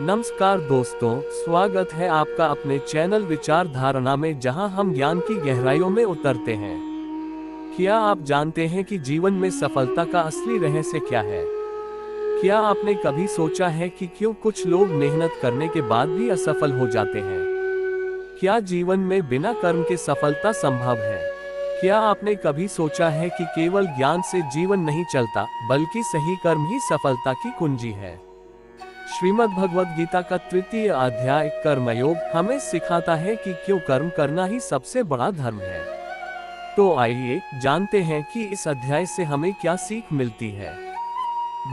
नमस्कार दोस्तों, स्वागत है आपका अपने चैनल विचार धारणा में, जहां हम ज्ञान की गहराइयों में उतरते हैं। क्या आप जानते हैं कि जीवन में सफलता का असली रहस्य क्या है? क्या आपने कभी सोचा है कि क्यों कुछ लोग मेहनत करने के बाद भी असफल हो जाते हैं? क्या जीवन में बिना कर्म के सफलता संभव है? क्या आपने कभी सोचा है कि केवल ज्ञान से जीवन नहीं चलता, बल्कि सही कर्म ही सफलता की कुंजी है? श्रीमद् भगवद गीता का 3य अध्याय कर्मयोग हमें सिखाता है कि क्यों कर्म करना ही सबसे बड़ा धर्म है। तो आइए जानते हैं कि इस अध्याय से हमें क्या सीख मिलती है।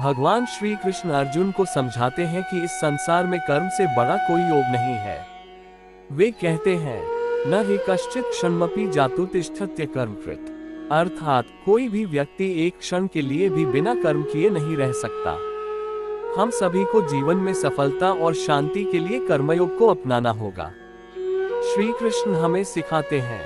भगवान श्री कृष्ण अर्जुन को समझाते हैं कि इस संसार में कर्म से बड़ा कोई योग नहीं है। वे कहते हैं, न हि कश्चित् क्षणमपि जातु तिष्ठत्य कर्मकृत्, अर्थात कोई भी व्यक्ति एक क्षण के लिए भी बिना कर्म किए नहीं रह सकता। हम सभी को जीवन में सफलता और शांति के लिए कर्मयोग को अपनाना होगा। श्री कृष्ण हमें सिखाते हैं,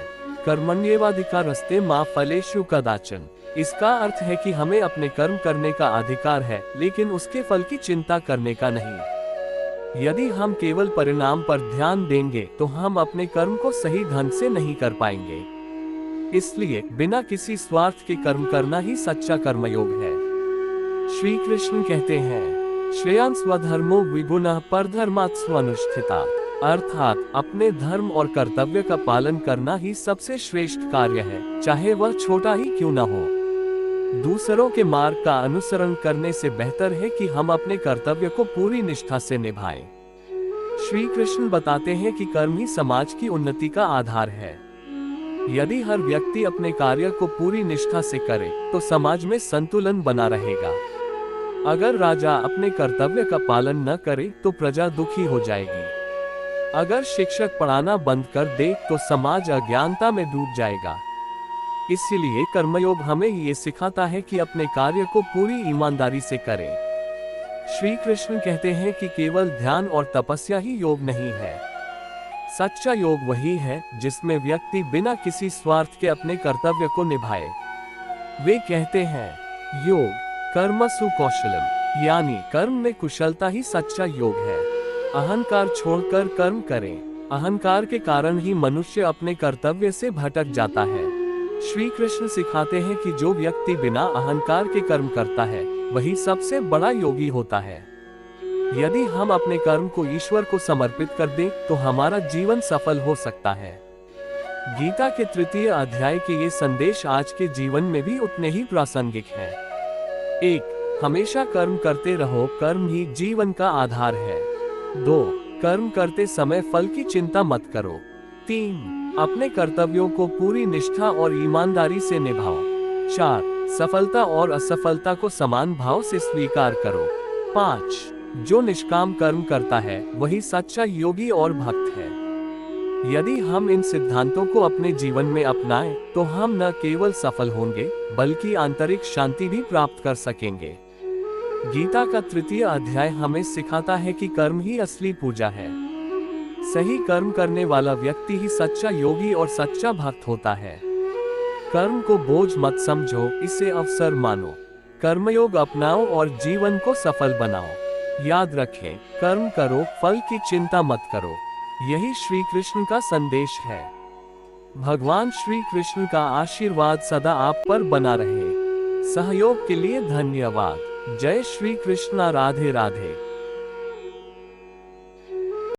कर्मण्येवाधिकारस्ते मा फलेषु कदाचन। इसका अर्थ है कि हमें अपने कर्म करने का अधिकार है, लेकिन उसके फल की चिंता करने का नहीं। यदि हम केवल परिणाम पर ध्यान देंगे तो हम अपने कर्म को सही ढंग से नहीं कर पाएंगे। इसलिए बिना किसी स्वार्थ के कर्म करना ही सच्चा कर्मयोग है। श्री कृष्ण कहते हैं, श्रेयान् स्वधर्मो विगुणः परधर्मात् स्वनुष्ठितात्, अर्थात अपने धर्म और कर्तव्य का पालन करना ही सबसे श्रेष्ठ कार्य है, चाहे वह छोटा ही क्यों न हो। दूसरों के मार्ग का अनुसरण करने से बेहतर है कि हम अपने कर्तव्य को पूरी निष्ठा से निभाएं। श्री कृष्ण बताते हैं कि कर्म ही समाज की उन्नति का आधार है। यदि हर व्यक्ति अपने कार्य को पूरी निष्ठा से करे तो समाज में संतुलन बना रहेगा। अगर राजा अपने कर्तव्य का पालन न करे तो प्रजा दुखी हो जाएगी। अगर शिक्षक पढ़ाना बंद कर दे तो समाज अज्ञानता में डूब जाएगा। इसलिए कर्मयोग हमें ये सिखाता है कि अपने कार्य को पूरी ईमानदारी से करें। श्री कृष्ण कहते हैं कि केवल ध्यान और तपस्या ही योग नहीं है। सच्चा योग वही है जिसमें व्यक्ति बिना किसी स्वार्थ के अपने कर्तव्य को निभाए। वे कहते हैं, योग कर्मसु कौशलम, यानी कर्म में कुशलता ही सच्चा योग है। अहंकार छोड़कर कर्म करें। अहंकार के कारण ही मनुष्य अपने कर्तव्य से भटक जाता है। श्री कृष्ण सिखाते हैं कि जो व्यक्ति बिना अहंकार के कर्म करता है वही सबसे बड़ा योगी होता है। यदि हम अपने कर्म को ईश्वर को समर्पित कर दें तो हमारा जीवन सफल हो सकता है। गीता के 3य अध्याय के ये संदेश आज के जीवन में भी उतने ही प्रासंगिक हैं। 1. हमेशा कर्म करते रहो, कर्म ही जीवन का आधार है। 2. कर्म करते समय फल की चिंता मत करो। 3. अपने कर्तव्यों को पूरी निष्ठा और ईमानदारी से निभाओ। 4. सफलता और असफलता को समान भाव से स्वीकार करो। 5. जो निष्काम कर्म करता है वही सच्चा योगी और भक्त है। यदि हम इन सिद्धांतों को अपने जीवन में अपनाएं तो हम न केवल सफल होंगे बल्कि आंतरिक शांति भी प्राप्त कर सकेंगे। गीता का 3य अध्याय हमें सिखाता है कि कर्म ही असली पूजा है। सही कर्म करने वाला व्यक्ति ही सच्चा योगी और सच्चा भक्त होता है। कर्म को बोझ मत समझो, इसे अवसर मानो। कर्मयोग अपनाओ और जीवन को सफल बनाओ। याद रखें, कर्म करो, फल की चिंता मत करो। यही श्री कृष्ण का संदेश है। भगवान श्री कृष्ण का आशीर्वाद सदा आप पर बना रहे। सहयोग के लिए धन्यवाद। जय श्री कृष्ण। राधे राधे।